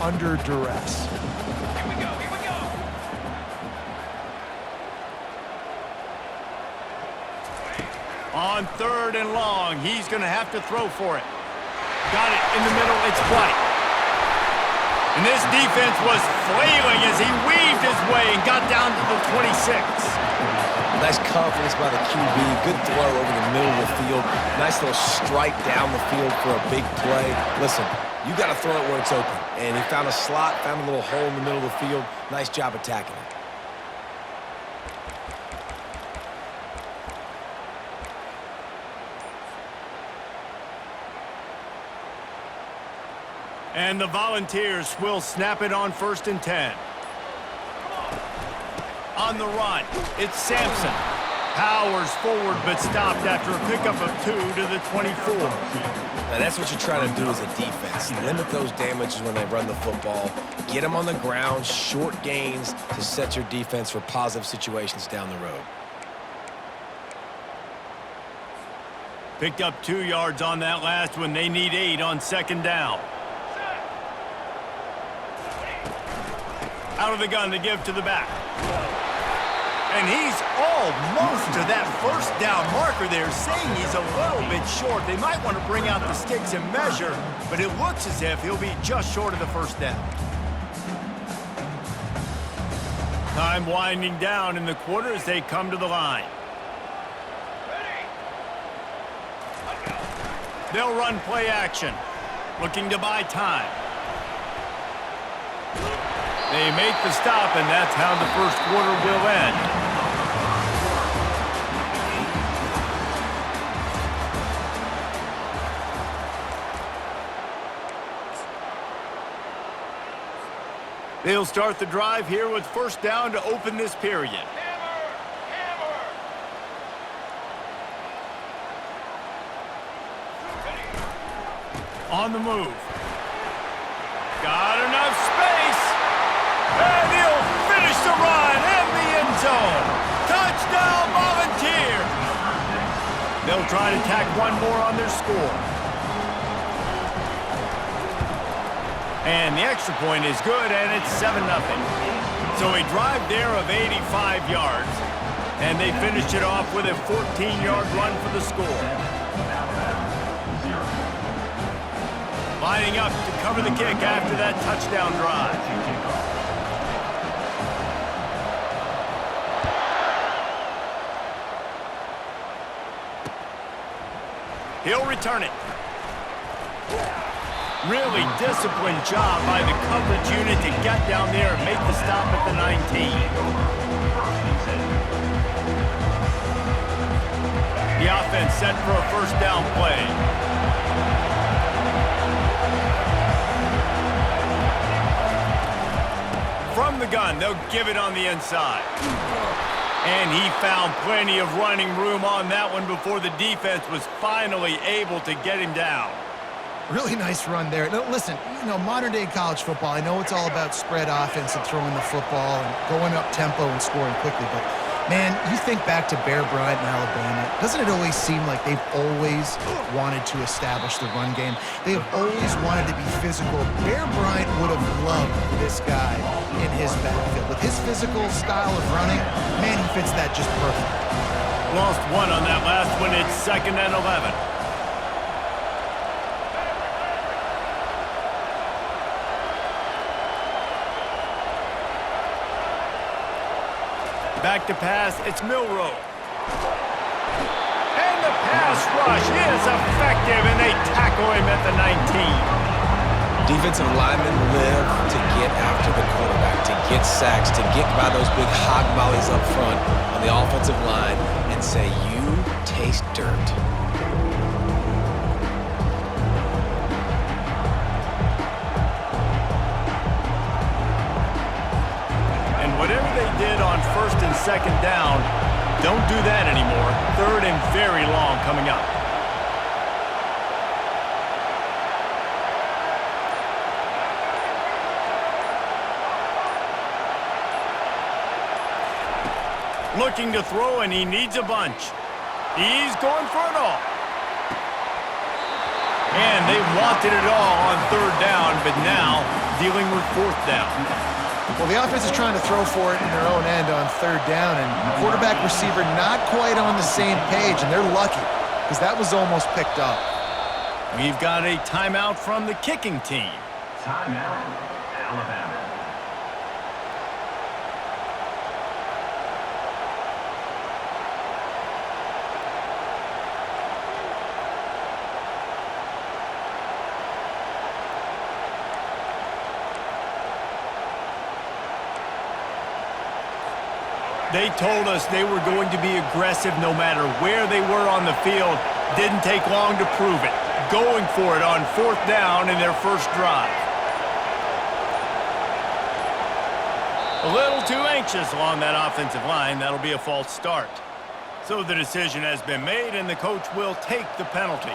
under duress. Here we go, here we go. On 3rd and long, he's going to have to throw for it. Got it in the middle, it's White. And this defense was flailing as he weaved his way and got down to the 26. Nice confidence by the QB. Good throw over the middle of the field. Nice little strike down the field for a big play. Listen, you got to throw it where it's open. And he found a slot, found a little hole in the middle of the field. Nice job attacking it. And the Volunteers will snap it on 1st and 10. On the run, it's Sampson. Powers forward but stopped after a pickup of 2 to the 24. Now that's what you're trying to do as a defense. Limit those damages when they run the football. Get them on the ground, short gains to set your defense for positive situations down the road. Picked up 2 yards on that last one. They need 8 on 2nd down. Out of the gun to give to the back. And he's almost to that 1st down marker there, saying he's a little bit short. They might want to bring out the sticks and measure, but it looks as if he'll be just short of the 1st down. Time winding down in the quarter as they come to the line. They'll run play action, looking to buy time. They make the stop, and that's how the 1st quarter will end. They'll start the drive here with 1st down to open this period. On the move. Got enough space. And he'll finish the run in the end zone. Touchdown, Volunteers. They'll try to tack one more on their score. And the extra point is good, and it's 7-0. So a drive there of 85 yards. And they finished it off with a 14-yard run for the score. Lining up to cover the kick after that touchdown drive. He'll return it. Really disciplined job by the coverage unit to get down there and make the stop at the 19. The offense set for a 1st down play. From the gun, they'll give it on the inside. And he found plenty of running room on that one before the defense was finally able to get him down. Really nice run there. Now, listen, you know, modern-day college football, I know it's all about spread offense and throwing the football and going up tempo and scoring quickly, but, man, you think back to Bear Bryant in Alabama, doesn't it always seem like they've always wanted to establish the run game? They have always wanted to be physical. Bear Bryant would have loved this guy in his backfield. With his physical style of running, man, he fits that just perfect. Lost one on that last one. It's 2nd and 11. Back to pass, it's Milroe. And the pass rush is effective, and they tackle him at the 19. Defensive linemen live to get after the quarterback, to get sacks, to get by those big hog mollies up front on the offensive line and say, you taste dirt. Whatever they did on 1st and 2nd down, don't do that anymore. 3rd and very long coming up. Looking to throw, and he needs a bunch. He's going for it all. And they wanted it all on 3rd down, but now dealing with fourth down. Well, the offense is trying to throw for it in their own end on third down, and quarterback receiver not quite on the same page, and they're lucky because that was almost picked up. We've got a timeout from the kicking team. Timeout, Alabama. They told us they were going to be aggressive no matter where they were on the field. Didn't take long to prove it. Going for it on fourth down in their first drive. A little too anxious along that offensive line. That'll be a false start. So the decision has been made, and the coach will take the penalty.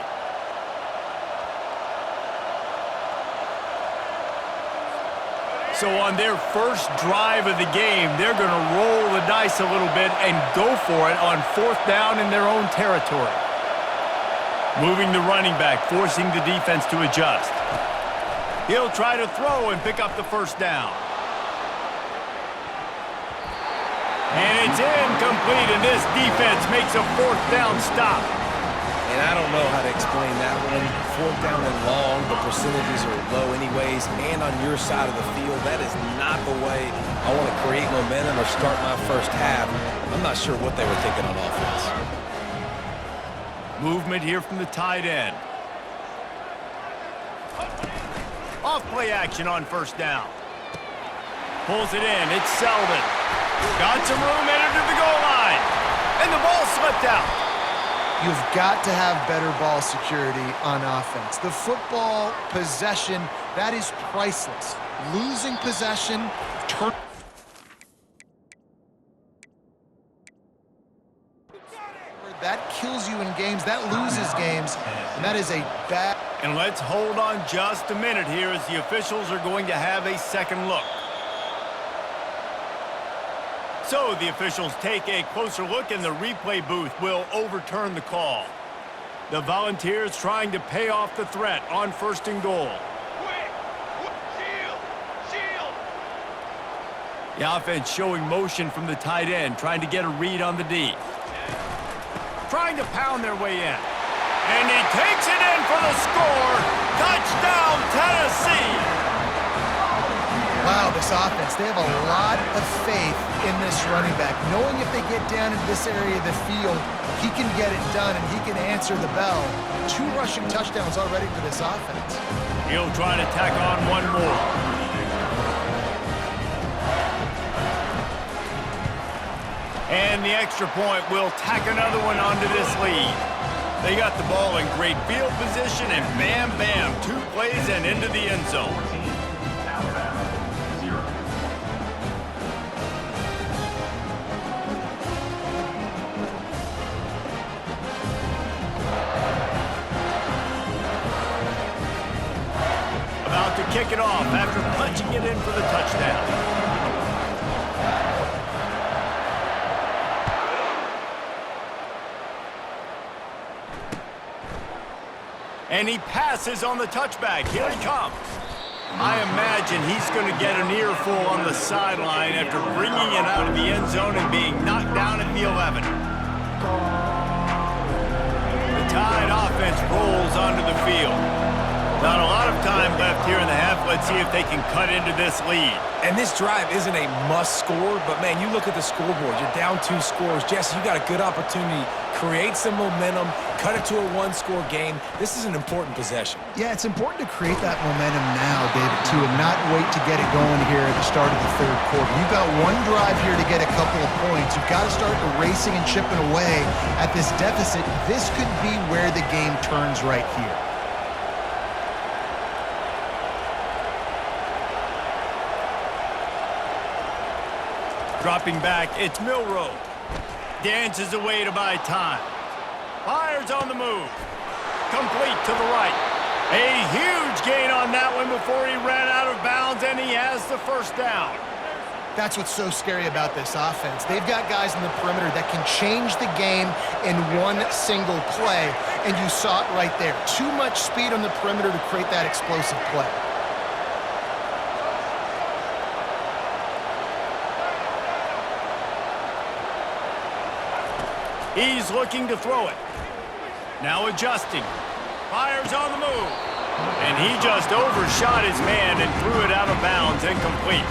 So on their first drive of the game, they're going to roll the dice a little bit and go for it on fourth down in their own territory. Moving the running back, forcing the defense to adjust. He'll try to throw and pick up the first down. And it's incomplete, and this defense makes a fourth down stop. And I don't know how to explain that one. Fourth down and long, the percentages are low anyways, and on your side of the field, that is not the way I want to create momentum or start my first half. I'm not sure what they were thinking on offense. Movement here from the tight end. Off play action on first down. Pulls it in, it's Selden. Got some room, entered to the goal line. And the ball slipped out. You've got to have better ball security on offense. The football possession, that is priceless. Losing possession, that kills you in games, that loses games, and that is a bad... And let's hold on just a minute here as the officials are going to have a second look. So the officials take a closer look, and the replay booth will overturn the call. The Volunteers trying to pay off the threat on first and goal. The offense showing motion from the tight end, trying to get a read on the D. Trying to pound their way in. And he takes it in for the score. Touchdown, Tennessee! Wow, this offense, they have a lot of faith in this running back. Knowing if they get down into this area of the field, he can get it done and he can answer the bell. 2 rushing touchdowns already for this offense. He'll try to tack on one more. And the extra point will tack another one onto this lead. They got the ball in great field position, and bam, bam, 2 plays and into the end zone. About to kick it off after punching it in for the touchdown. And he passes on the touchback. Here he comes. I imagine he's going to get an earful on the sideline after bringing it out of the end zone and being knocked down at the 11. The Tide offense rolls onto the field. Not a lot of time left here in the half. Let's see if they can cut into this lead. And this drive isn't a must score, but man, you look at the scoreboard, you're down 2 scores. Jesse, you got a good opportunity. Create some momentum, cut it to a 1-score game. This is an important possession. Yeah, it's important to create that momentum now, David, too, and not wait to get it going here at the start of the third quarter. You've got 1 drive here to get a couple of points. You've got to start erasing and chipping away at this deficit. This could be where the game turns right here. Dropping back, it's Milroe. Dances away to buy time. Fires on the move. Complete to the right. A huge gain on that one before he ran out of bounds, and he has the first down. That's what's so scary about this offense. They've got guys in the perimeter that can change the game in 1 single play, and you saw it right there. Too much speed on the perimeter to create that explosive play. He's looking to throw it. Now adjusting. Fires on the move. And he just overshot his man and threw it out of bounds, incomplete.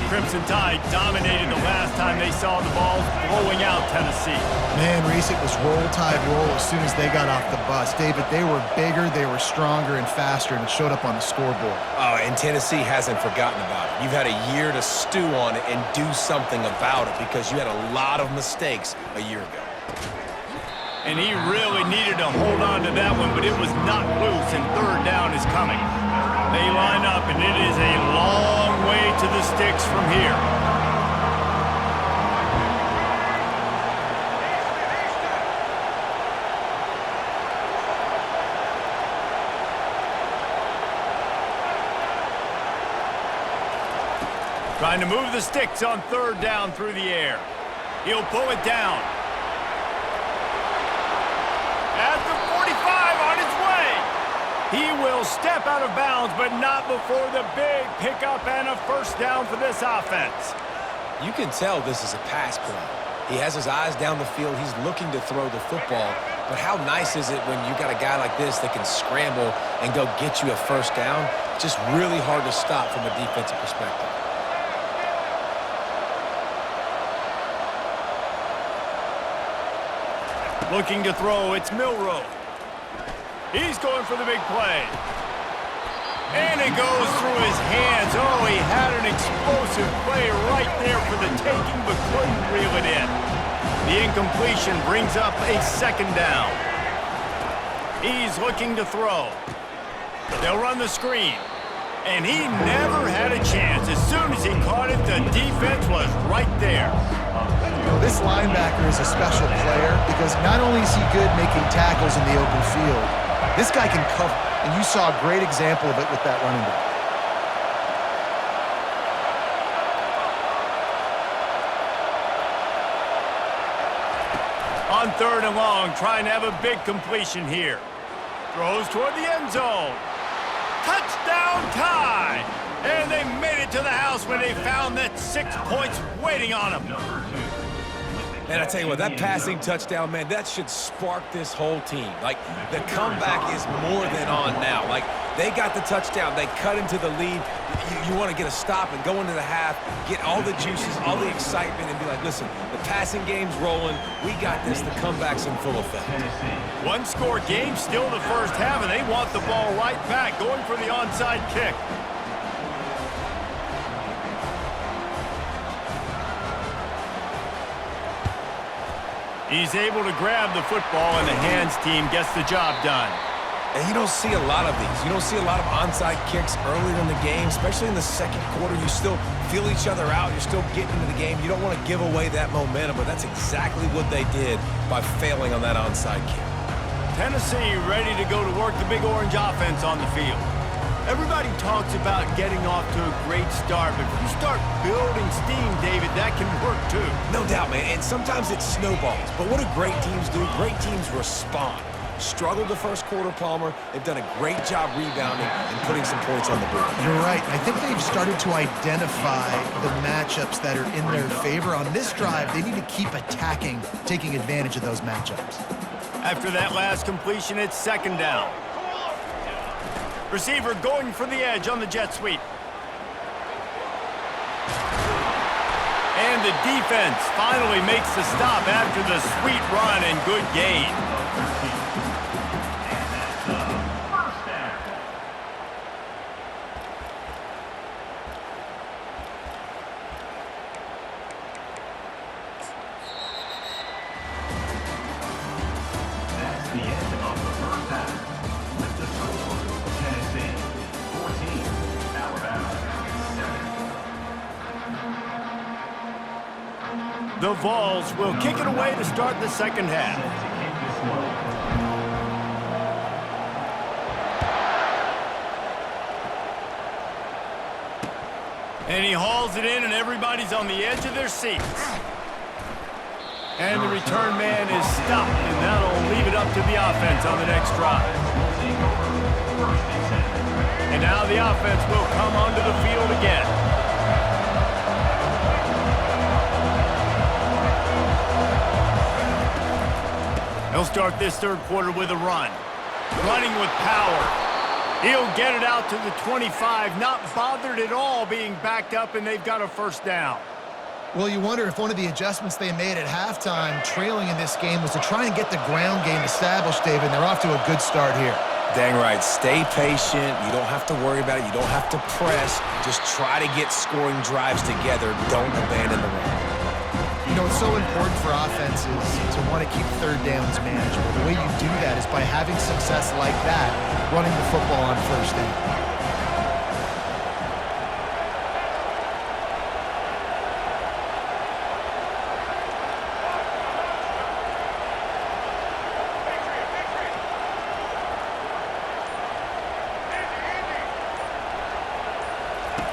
Crimson Tide dominated the last time they saw the Vols blowing out Tennessee. Man, Reese, it was roll tide roll as soon as they got off the bus. David, they were bigger, they were stronger and faster, and it showed up on the scoreboard. Oh, and Tennessee hasn't forgotten about it. You've had a year to stew on it and do something about it because you had a lot of mistakes a year ago. And he really needed to hold on to that one, but it was not loose, and third down is coming. They line up, and it is a long way to the sticks from here. Trying to move the sticks on third down through the air. He'll pull it down. At the 45 on its way. He will step out of bounds, but not before the big pickup and a first down for this offense. You can tell this is a pass play. He has his eyes down the field. He's looking to throw the football. But how nice is it when you got a guy like this that can scramble and go get you a first down? It's just really hard to stop from a defensive perspective. Looking to throw, it's Milroe. He's going for the big play. And it goes through his hands. Oh, he had an explosive play right there for the taking, but couldn't reel it in. The incompletion brings up a second down. He's looking to throw. They'll run the screen. And he never had a chance. As soon as he caught it, the defense was right there. This linebacker is a special player because not only is he good making tackles in the open field, this guy can cover, and you saw a great example of it with that running back. On third and long, trying to have a big completion here. Throws toward the end zone. Touchdown tie! And they made it to the house when they found that 6 points waiting on them. Man, I tell you what, that passing touchdown, man, that should spark this whole team. Like, the comeback is more than on now. Like, they got the touchdown. They cut into the lead. You want to get a stop and go into the half, get all the juices, all the excitement, and be like, listen, the passing game's rolling. We got this. The comeback's in full effect. One-score game, still the first half, and they want the ball right back, going for the onside kick. He's able to grab the football, and the hands team gets the job done. And you don't see a lot of these. You don't see a lot of onside kicks earlier in the game, especially in the second quarter. You still feel each other out. You're still getting into the game. You don't want to give away that momentum, but that's exactly what they did by failing on that onside kick. Tennessee ready to go to work the Big Orange offense on the field. Everybody talks about getting off to a great start, but if you start building steam, David, that can work too. No doubt, man, and sometimes it snowballs. But what do great teams do? Great teams respond. Struggled the first quarter, Palmer. They've done a great job rebounding and putting some points on the board. You're right. I think they've started to identify the matchups that are in their favor. On this drive, they need to keep attacking, taking advantage of those matchups. After that last completion, it's second down. Receiver going for the edge on the jet sweep. And the defense finally makes the stop after the sweet run and good gain. That's the end of the first half. With the score, Tennessee 14, Alabama 7. The Vols will kick it away to start the second half. And he hauls it in, and everybody's on the edge of their seats. And the return man is stopped, and that'll leave it up to the offense on the next drive. And now the offense will come onto the field again. start this third quarter with a run. Running with power. He'll get it out to the 25, not bothered at all being backed up, and they've got a first down. Well, you wonder if one of the adjustments they made at halftime, trailing in this game, was to try and get the ground game established, David. They're off to a good start here. Dang right. Stay patient. You don't have to worry about it. You don't have to press. Just try to get scoring drives together. Don't abandon the run. You know, it's so important for offenses to want to keep third downs manageable. The way you do that is by having success like that, running the football on first down.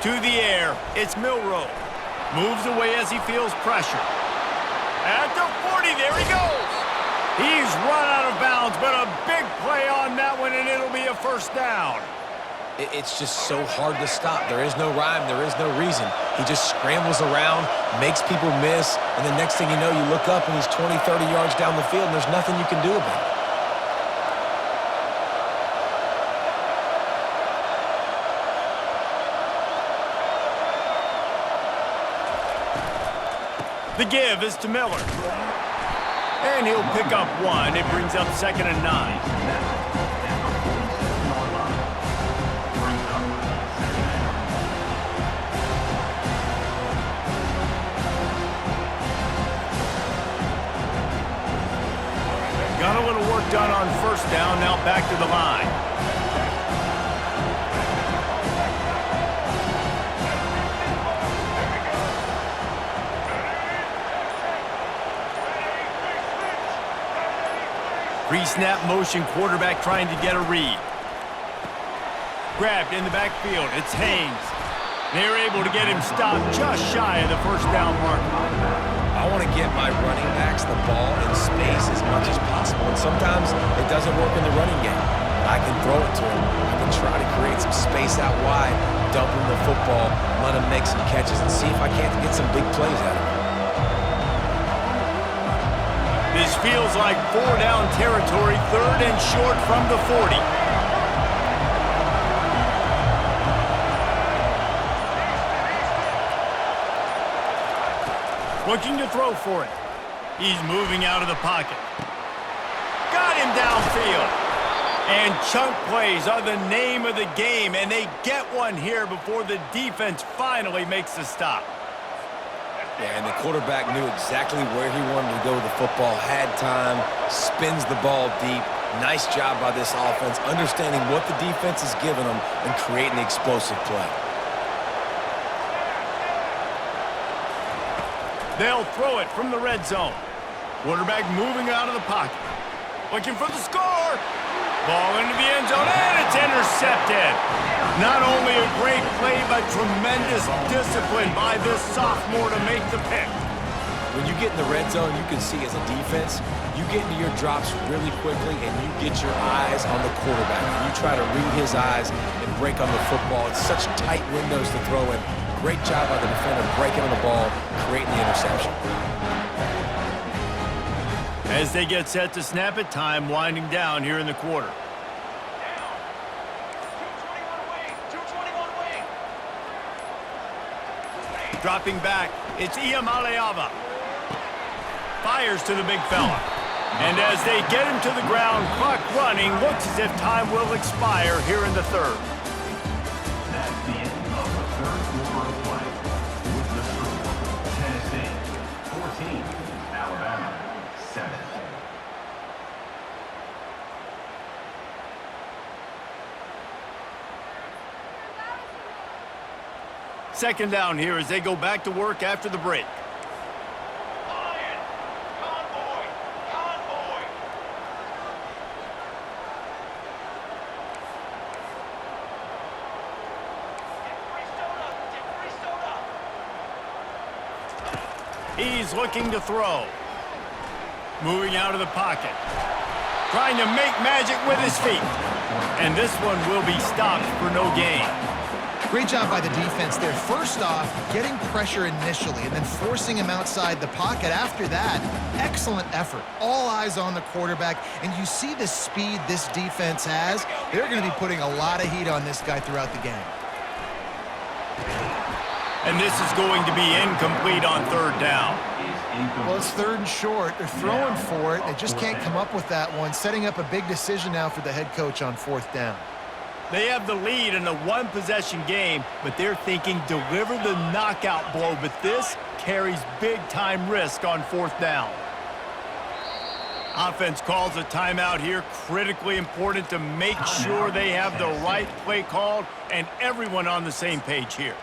To the air, it's Milroe. Moves away as he feels pressure. At the 40, there he goes. He's run out of bounds, but a big play on that one, and it'll be a first down. It's just so hard to stop. There is no rhyme. There is no reason. He just scrambles around, makes people miss, and the next thing you know, you look up and he's 20, 30 yards down the field, and there's nothing you can do about it. The give is to Miller. And he'll pick up one. It brings up 2nd and 9. Got a little work done on first down. Now back to the line. Pre-snap motion, quarterback trying to get a read. Grabbed in the backfield. It's Haynes. They're able to get him stopped just shy of the first down mark. I want to get my running backs the ball in space as much as possible, and sometimes it doesn't work in the running game. I can throw it to him. I can try to create some space out wide, dump him the football, let him make some catches, and see if I can't get some big plays out of him. This feels like 4-down territory, 3rd and short from the 40. Looking to throw for it. He's moving out of the pocket. Got him downfield. And chunk plays are the name of the game, and they get one here before the defense finally makes the stop. Yeah, and the quarterback knew exactly where he wanted to go with the football, had time, spins the ball deep. Nice job by this offense, understanding what the defense is giving them and creating the explosive play. They'll throw it from the red zone. Quarterback moving out of the pocket. Looking for the score. Ball into the end zone, and it's intercepted. Not only a great play, but tremendous discipline by this sophomore to make the pick. When you get in the red zone, you can see as a defense, you get into your drops really quickly, and you get your eyes on the quarterback. You try to read his eyes and break on the football. It's such tight windows to throw in. Great job by the defender breaking on the ball, creating the interception. As they get set to snap it, time winding down here in the quarter. Dropping back, it's Iamaleava. Fires to the big fella. And as they get him to the ground, clock running, looks as if time will expire here in the 3rd. That's the end of the 3rd quarter of play. With the score, Tennessee 14, Alabama 7. Second down here as they go back to work after the break. Lion, convoy, convoy. He's looking to throw. Moving out of the pocket. Trying to make magic with his feet. And this one will be stopped for no gain. Great job by the defense there. First off, getting pressure initially and then forcing him outside the pocket. After that, excellent effort. All eyes on the quarterback, and you see the speed this defense has. They're going to be putting a lot of heat on this guy throughout the game. And this is going to be incomplete on third down. Well, it's third and short. They're throwing for it. They just can't come up with that one. Setting up a big decision now for the head coach on fourth down. They have the lead in a one-possession game, but they're thinking deliver the knockout blow, but this carries big-time risk on fourth down. Offense calls a timeout here. Critically important to make sure they have the right play called and everyone on the same page here.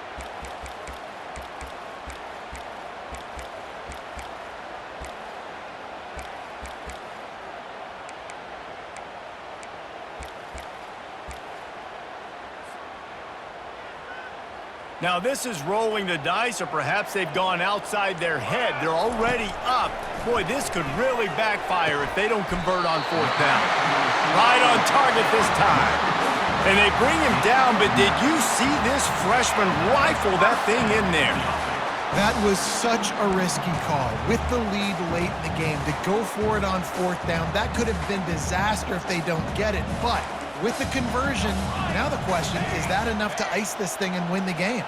Now this is rolling the dice, or perhaps they've gone outside their head. They're already up. Boy, this could really backfire if they don't convert on fourth down. Right on target this time. And they bring him down, but did you see this freshman rifle that thing in there? That was such a risky call. With the lead late in the game, to go for it on fourth down, that could have been disaster if they don't get it. But with the conversion, now the question, is that enough to ice this thing and win the game?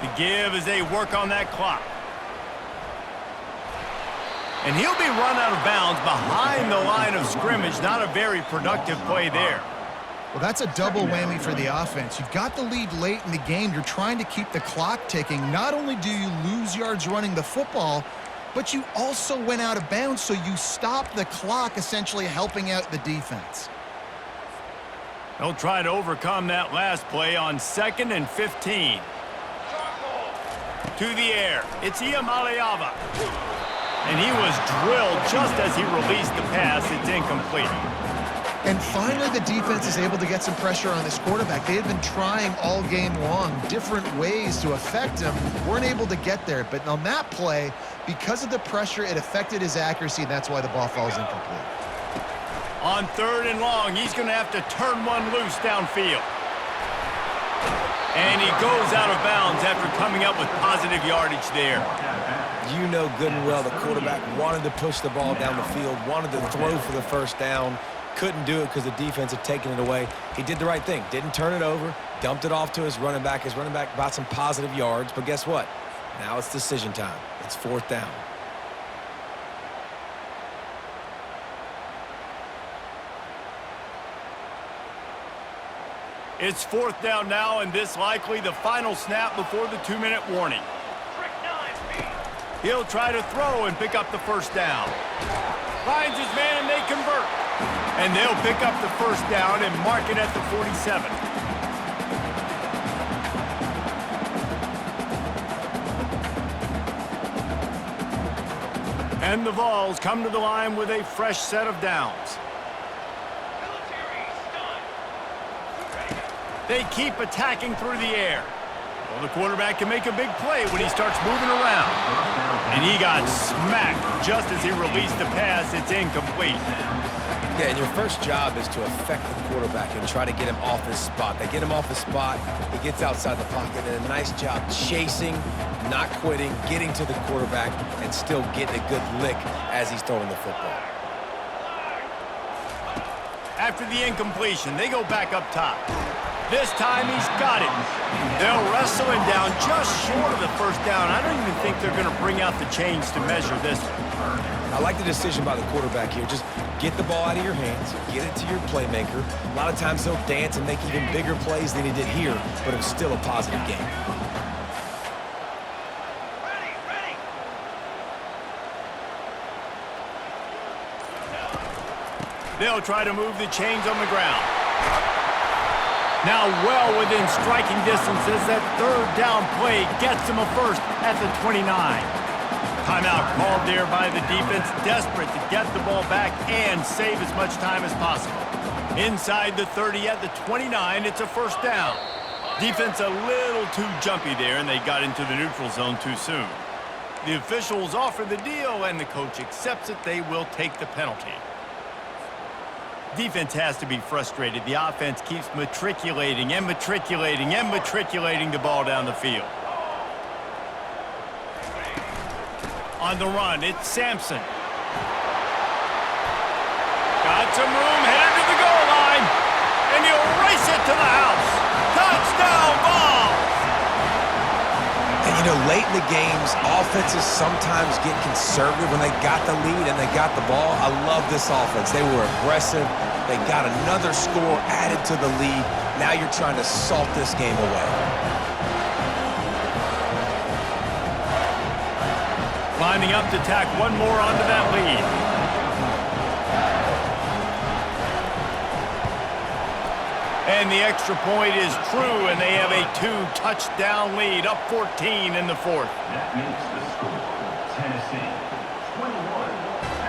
The give as they work on that clock. And he'll be run out of bounds behind the line of scrimmage. Not a very productive play there. Well, that's a double whammy for the offense. You've got the lead late in the game. You're trying to keep the clock ticking. Not only do you lose yards running the football, but you also went out of bounds, so you stopped the clock, essentially helping out the defense. They'll try to overcome that last play on 2nd and 15. To the air, it's Iamaleava. And he was drilled just as he released the pass. It's incomplete. And finally, the defense is able to get some pressure on this quarterback. They had been trying all game long different ways to affect him. Weren't able to get there. But on that play, because of the pressure, it affected his accuracy, and that's why the ball falls incomplete. On 3rd and long, he's going to have to turn one loose downfield. And he goes out of bounds after coming up with positive yardage there. You know good and well the quarterback wanted to push the ball down the field, wanted to throw for the first down. Couldn't do it because the defense had taken it away. He did the right thing. Didn't turn it over. Dumped it off to his running back. His running back got some positive yards. But guess what? Now it's decision time. It's fourth down. It's fourth down now, and this likely the final snap before the 2-minute warning. He'll try to throw and pick up the first down. Finds his man, and they convert. And they'll pick up the first down and mark it at the 47. And the Vols come to the line with a fresh set of downs. They keep attacking through the air. Well, the quarterback can make a big play when he starts moving around. And he got smacked just as he released the pass. It's incomplete. Yeah, and your first job is to affect the quarterback and try to get him off his spot. They get him off his spot, he gets outside the pocket, and a nice job chasing, not quitting, getting to the quarterback, and still getting a good lick as he's throwing the football. After the incompletion, they go back up top. This time he's got it. They'll wrestle him down just short of the first down. I don't even think they're going to bring out the chains to measure this one. I like the decision by the quarterback here. Just get the ball out of your hands, get it to your playmaker. A lot of times he'll dance and make even bigger plays than he did here, but it was still a positive game. They'll try to move the chains on the ground. Now well within striking distance as that third down play gets them a first at the 29. Timeout called there by the defense, desperate to get the ball back and save as much time as possible. Inside the 30 at the 29, it's a first down. Defense a little too jumpy there, and they got into the neutral zone too soon. The officials offer the deal, and the coach accepts it. They will take the penalty. defense has to be frustrated. The offense keeps matriculating and matriculating and matriculating the ball down the field. On the run, it's Sampson. Got some room, headed to the goal line, and he'll race it to the house. Touchdown, Vols! And, you know, late in the games, offenses sometimes get conservative when they got the lead and they got the ball. I love this offense. They were aggressive. They got another score added to the lead. Now you're trying to salt this game away. Lining up to tack one more onto that lead. And the extra point is true, and they have a 2-touchdown lead, up 14 in the fourth. That makes the score Tennessee 21,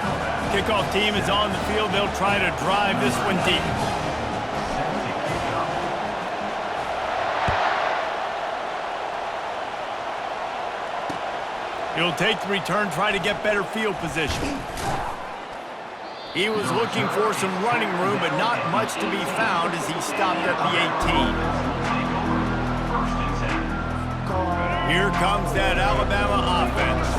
Alabama. Kickoff team is on the field. They'll try to drive this one deep. Set to kick off. He'll take the return, try to get better field position. He was looking for some running room, but not much to be found as he stopped at the 18. First and 10. Here comes that Alabama offense.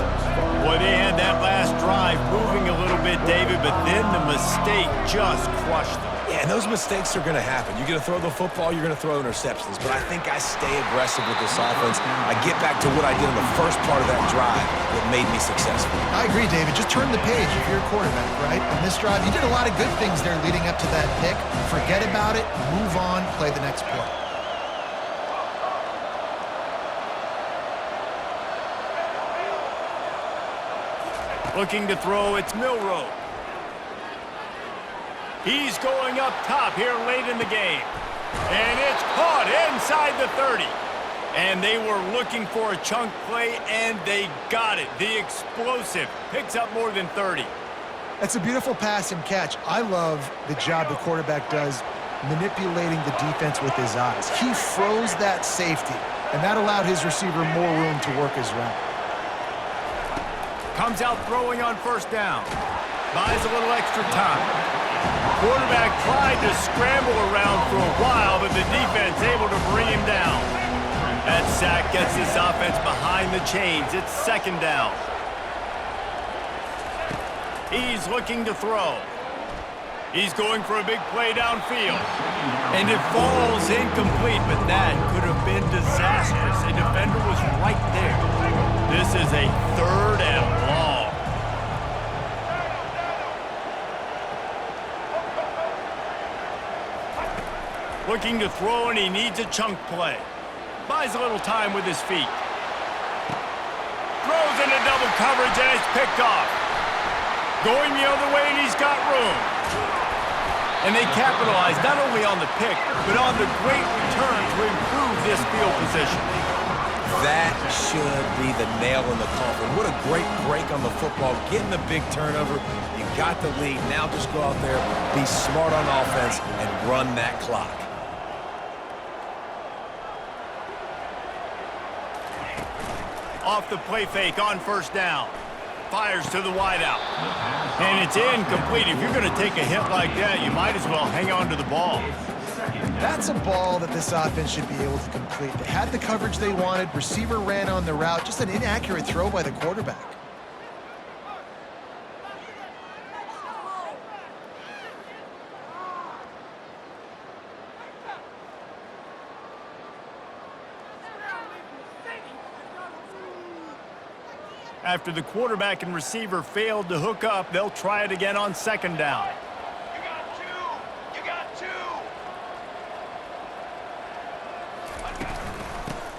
Boy, they had that last drive moving a little bit, David, but then the mistake just crushed them. Yeah, and those mistakes are going to happen. You're going to throw the football, you're going to throw interceptions. But I think I stay aggressive with this offense. I get back to what I did in the first part of that drive that made me successful. I agree, David. Just turn the page if you're a quarterback, right? On this drive, you did a lot of good things there leading up to that pick. Forget about it, move on, play the next play. Looking to throw, it's Milroe. He's going up top here late in the game. And it's caught inside the 30. And they were looking for a chunk play, and they got it. The explosive picks up more than 30. That's a beautiful pass and catch. I love the job the quarterback does manipulating the defense with his eyes. He froze that safety, and that allowed his receiver more room to work his route. Comes out throwing on first down. Buys a little extra time. Quarterback tried to scramble around for a while, but the defense able to bring him down. That sack gets this offense behind the chains. It's second down. He's looking to throw. He's going for a big play downfield. And it falls incomplete, but that could have been disastrous. A defender was right there. This is a third and long. Looking to throw, and he needs a chunk play. Buys a little time with his feet. Throws into double coverage, and it's picked off. Going the other way, and he's got room. And they capitalize not only on the pick, but on the great return to improve this field position. That should be the nail in the coffin. What a great break on the football. Getting the big turnover. You got the lead. Now just go out there, be smart on offense, and run that clock. Off the play fake on first down. Fires to the wideout. And it's incomplete. If you're going to take a hit like that, you might as well hang on to the ball. That's a ball that this offense should be able to complete. They had the coverage they wanted. Receiver ran on the route. Just an inaccurate throw by the quarterback. After the quarterback and receiver failed to hook up, they'll try it again on second down. You got two! You got two!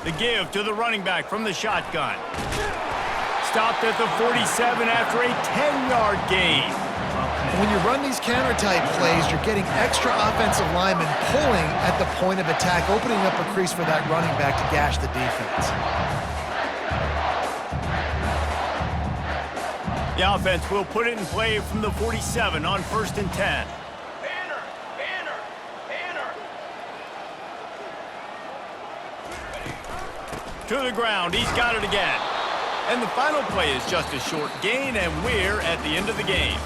The give to the running back from the shotgun. Stopped at the 47 after a 10-yard gain. When you run these counter-type plays, you're getting extra offensive linemen pulling at the point of attack, opening up a crease for that running back to gash the defense. The offense will put it in play from the 47 on first and 10. Banner! To the ground, he's got it again. And the final play is just a short gain, and we're at the end of the game.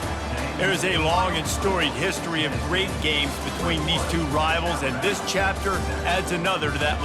There is a long and storied history of great games between these two rivals, and this chapter adds another to that legacy.